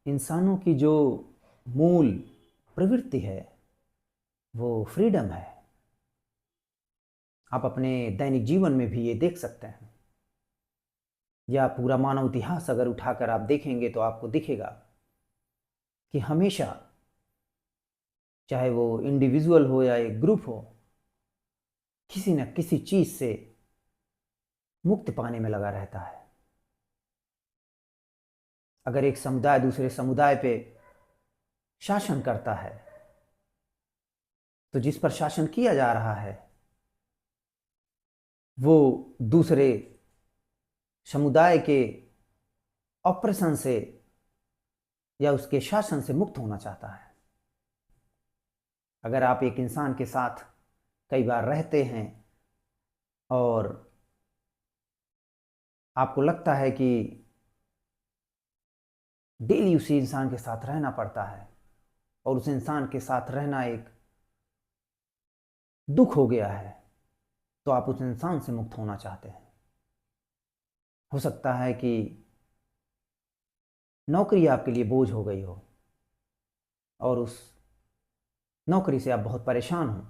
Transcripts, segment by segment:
इंसानों की जो मूल प्रवृत्ति है वो फ्रीडम है। आप अपने दैनिक जीवन में भी ये देख सकते हैं, या पूरा मानव इतिहास अगर उठाकर आप देखेंगे तो आपको दिखेगा कि हमेशा, चाहे वो इंडिविजुअल हो या एक ग्रुप हो, किसी न किसी चीज से मुक्ति पाने में लगा रहता है। अगर एक समुदाय दूसरे समुदाय पे शासन करता है तो जिस पर शासन किया जा रहा है वो दूसरे समुदाय के ऑपरेशन से या उसके शासन से मुक्त होना चाहता है। अगर आप एक इंसान के साथ कई बार रहते हैं और आपको लगता है कि डेली उसी इंसान के साथ रहना पड़ता है और उस इंसान के साथ रहना एक दुख हो गया है, तो आप उस इंसान से मुक्त होना चाहते हैं। हो सकता है कि नौकरी आपके लिए बोझ हो गई हो और उस नौकरी से आप बहुत परेशान हो,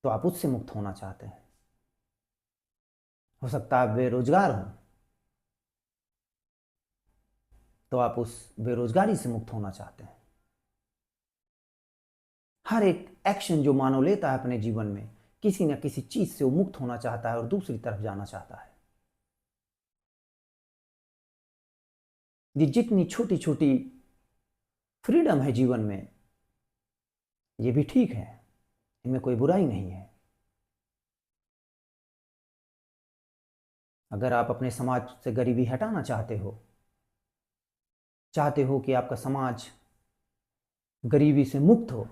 तो आप उससे मुक्त होना चाहते हैं। हो सकता है आप बेरोजगार हो, तो आप उस बेरोजगारी से मुक्त होना चाहते हैं। हर एक एक्शन जो मानव लेता है अपने जीवन में, किसी न किसी चीज से वो मुक्त होना चाहता है और दूसरी तरफ जाना चाहता है। ये जितनी छोटी छोटी फ्रीडम है जीवन में, ये भी ठीक है, इनमें कोई बुराई नहीं है। अगर आप अपने समाज से गरीबी हटाना चाहते हो कि आपका समाज गरीबी से मुक्त हो,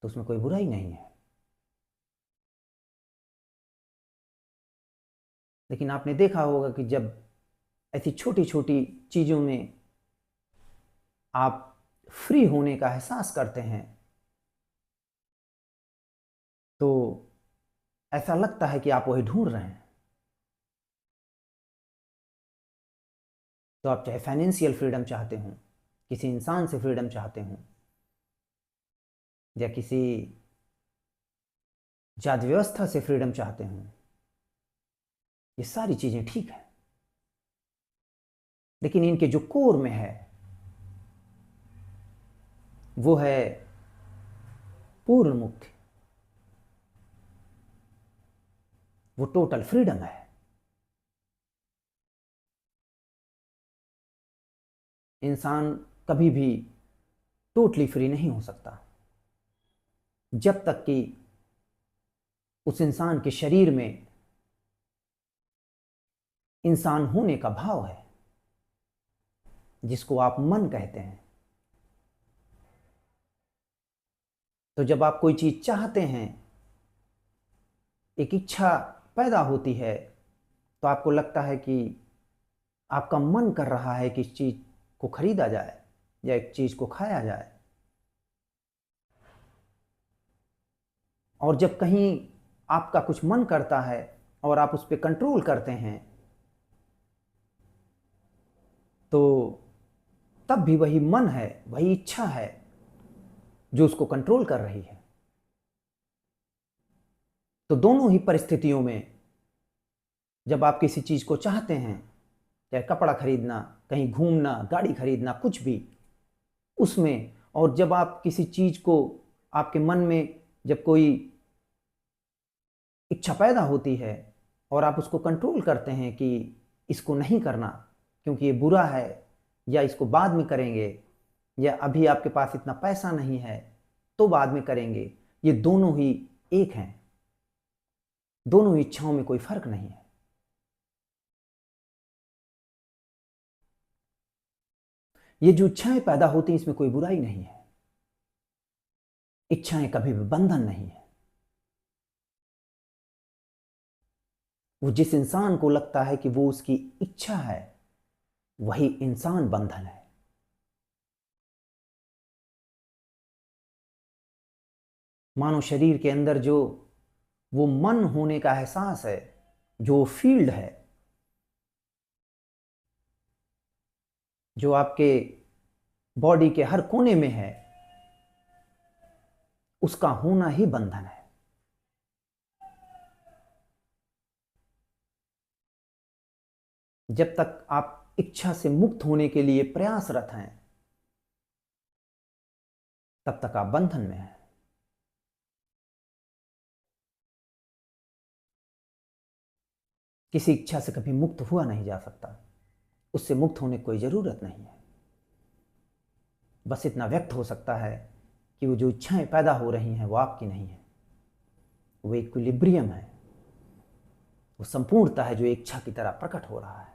तो उसमें कोई बुराई नहीं है। लेकिन आपने देखा होगा कि जब ऐसी छोटी छोटी चीजों में आप फ्री होने का एहसास करते हैं तो ऐसा लगता है कि आप वही ढूंढ रहे हैं। तो आप चाहे फाइनेंशियल फ्रीडम चाहते हो, किसी इंसान से फ्रीडम चाहते हो, या किसी जाति व्यवस्था से फ्रीडम चाहते हो, ये सारी चीजें ठीक है। लेकिन इनके जो कोर में है वो है पूर्ण मुक्ति, वो टोटल फ्रीडम है। इंसान कभी भी टोटली फ्री नहीं हो सकता जब तक कि उस इंसान के शरीर में इंसान होने का भाव है, जिसको आप मन कहते हैं। तो जब आप कोई चीज चाहते हैं, एक इच्छा पैदा होती है, तो आपको लगता है कि आपका मन कर रहा है कि इस चीज को खरीदा जाए या एक चीज को खाया जाए। और जब कहीं आपका कुछ मन करता है और आप उस पर कंट्रोल करते हैं, तो तब भी वही मन है, वही इच्छा है जो उसको कंट्रोल कर रही है। तो दोनों ही परिस्थितियों में जब आप किसी चीज को चाहते हैं, चाहे कपड़ा खरीदना, कहीं घूमना, गाड़ी खरीदना, कुछ भी, उसमें, और जब आप किसी चीज को, आपके मन में जब कोई इच्छा पैदा होती है और आप उसको कंट्रोल करते हैं कि इसको नहीं करना क्योंकि ये बुरा है, या इसको बाद में करेंगे, या अभी आपके पास इतना पैसा नहीं है तो बाद में करेंगे, ये दोनों ही एक हैं। दोनों ही इच्छाओं में कोई फर्क नहीं है। ये जो इच्छाएं पैदा होती हैं इसमें कोई बुराई नहीं है। इच्छाएं कभी भी बंधन नहीं है। वो जिस इंसान को लगता है कि वो उसकी इच्छा है, वही इंसान बंधन है। मानव शरीर के अंदर जो वो मन होने का एहसास है, जो फील्ड है, जो आपके बॉडी के हर कोने में है, उसका होना ही बंधन है। जब तक आप इच्छा से मुक्त होने के लिए प्रयासरत हैं, तब तक आप बंधन में हैं। किसी इच्छा से कभी मुक्त हुआ नहीं जा सकता, उससे मुक्त होने की कोई जरूरत नहीं है। बस इतना व्यक्त हो सकता है कि वो जो इच्छाएं पैदा हो रही हैं वो आपकी नहीं है, वो इक्विलिब्रियम है, वो संपूर्णता है जो इच्छा की तरह प्रकट हो रहा है।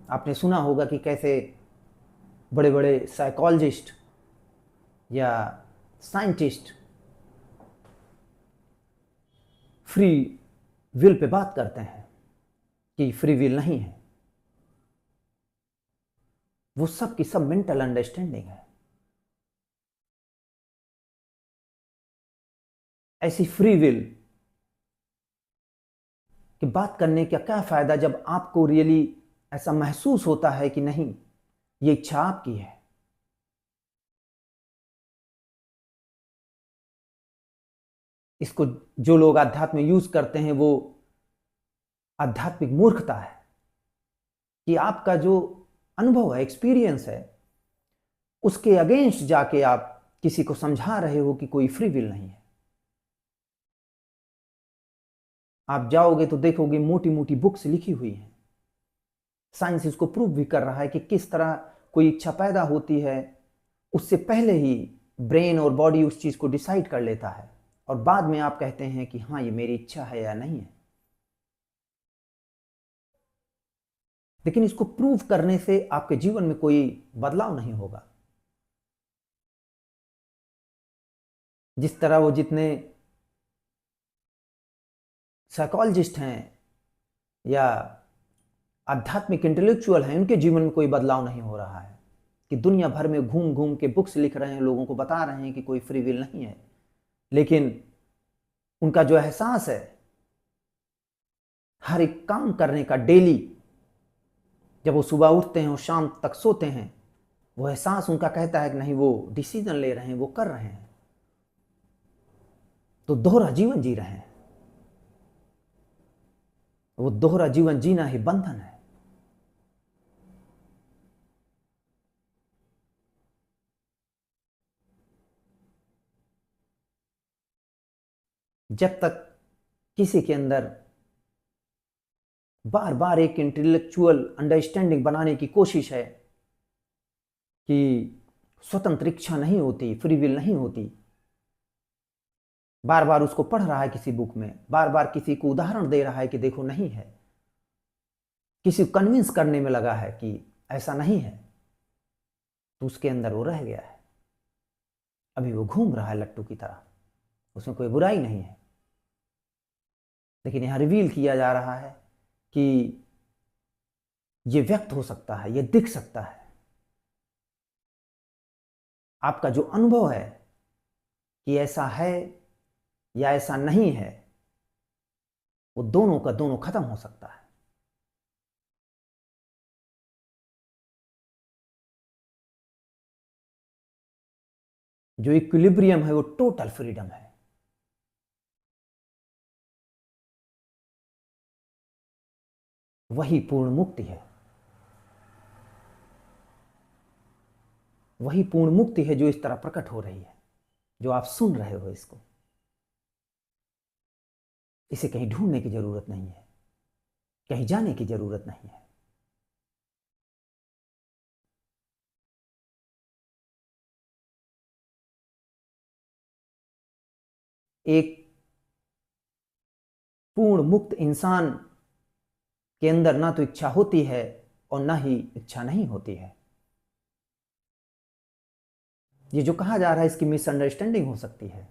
आपने सुना होगा कि कैसे बड़े बड़े साइकोलॉजिस्ट या साइंटिस्ट फ्री विल पे बात करते हैं कि फ्री विल नहीं है, वो सब की सब मेंटल अंडरस्टैंडिंग है। ऐसी फ्री विल कि बात करने का क्या फायदा जब आपको रियली ऐसा महसूस होता है कि नहीं, ये इच्छा आपकी है। इसको जो लोग अध्यात्म यूज करते हैं वो आध्यात्मिक मूर्खता है कि आपका जो अनुभव है, एक्सपीरियंस है, उसके अगेंस्ट जाके आप किसी को समझा रहे हो कि कोई फ्री विल नहीं है। आप जाओगे तो देखोगे मोटी मोटी बुक्स लिखी हुई हैं, साइंस इसको प्रूव भी कर रहा है कि किस तरह कोई इच्छा पैदा होती है, उससे पहले ही ब्रेन और बॉडी उस चीज को डिसाइड कर लेता है और बाद में आप कहते हैं कि हाँ ये मेरी इच्छा है या नहीं है। लेकिन इसको प्रूव करने से आपके जीवन में कोई बदलाव नहीं होगा। जिस तरह वो जितने साइकोलॉजिस्ट हैं या आध्यात्मिक इंटेलेक्चुअल हैं, उनके जीवन में कोई बदलाव नहीं हो रहा है कि दुनिया भर में घूम घूम के बुक्स लिख रहे हैं, लोगों को बता रहे हैं कि कोई फ्री विल नहीं है, लेकिन उनका जो एहसास है हर एक काम करने का डेली, जब वो सुबह उठते हैं और शाम तक सोते हैं, वो एहसास उनका कहता है कि नहीं, वो डिसीजन ले रहे हैं, वो कर रहे हैं, तो दोहरा जीवन जी रहे हैं। वो दोहरा जीवन जीना ही बंधन है। जब तक किसी के अंदर बार बार एक इंटेलेक्चुअल अंडरस्टैंडिंग बनाने की कोशिश है कि स्वतंत्र इच्छा नहीं होती, फ्री विल नहीं होती, बार बार उसको पढ़ रहा है किसी बुक में, बार बार किसी को उदाहरण दे रहा है कि देखो नहीं है, किसी को कन्विंस करने में लगा है कि ऐसा नहीं है, तो उसके अंदर वो रह गया है। अभी वो घूम रहा है लट्टू की तरह, उसमें कोई बुराई नहीं है। लेकिन यहां रिवील किया जा रहा है कि ये व्यक्त हो सकता है, ये दिख सकता है। आपका जो अनुभव है कि ऐसा है या ऐसा नहीं है, वो दोनों का दोनों खत्म हो सकता है। जो इक्विलिब्रियम है वो टोटल फ्रीडम है। वही पूर्ण मुक्ति है। वही पूर्ण मुक्ति है जो इस तरह प्रकट हो रही है, जो आप सुन रहे हो इसको। इसे कहीं ढूंढने की जरूरत नहीं है, कहीं जाने की जरूरत नहीं है। एक पूर्ण मुक्त इंसान के अंदर ना तो इच्छा होती है और ना ही इच्छा नहीं होती है। ये जो कहा जा रहा है इसकी मिसअंडरस्टैंडिंग हो सकती है।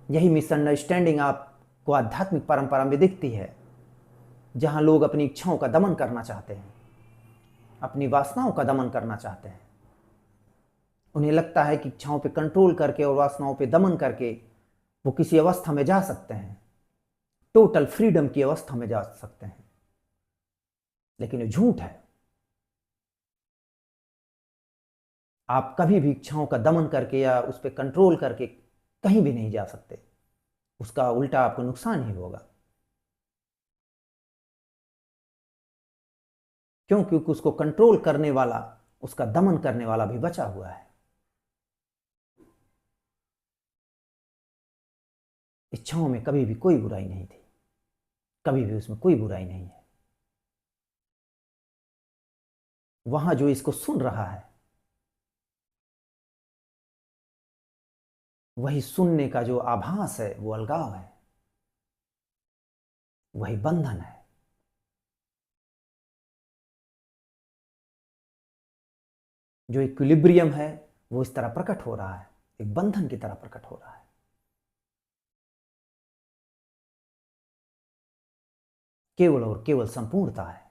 यही मिसअंडरस्टैंडिंग आपको आध्यात्मिक परंपरा में दिखती है, जहां लोग अपनी इच्छाओं का दमन करना चाहते हैं, अपनी वासनाओं का दमन करना चाहते हैं। उन्हें लगता है कि इच्छाओं पे कंट्रोल करके और वासनाओं पे दमन करके वो किसी अवस्था में जा सकते हैं, टोटल फ्रीडम की अवस्था में जा सकते हैं, लेकिन ये झूठ है। आप कभी भी इच्छाओं का दमन करके या उस पर कंट्रोल करके कहीं भी नहीं जा सकते, उसका उल्टा आपको नुकसान ही होगा। क्यों? क्योंकि उसको कंट्रोल करने वाला, उसका दमन करने वाला भी बचा हुआ है। इच्छाओं में कभी भी कोई बुराई नहीं थी, कभी भी उसमें कोई बुराई नहीं है। वहां जो इसको सुन रहा है, वही सुनने का जो आभास है वो अलगाव है, वही बंधन है। जो इक्विलिब्रियम है वो इस तरह प्रकट हो रहा है, एक बंधन की तरह प्रकट हो रहा है। केवल और केवल संपूर्णता है।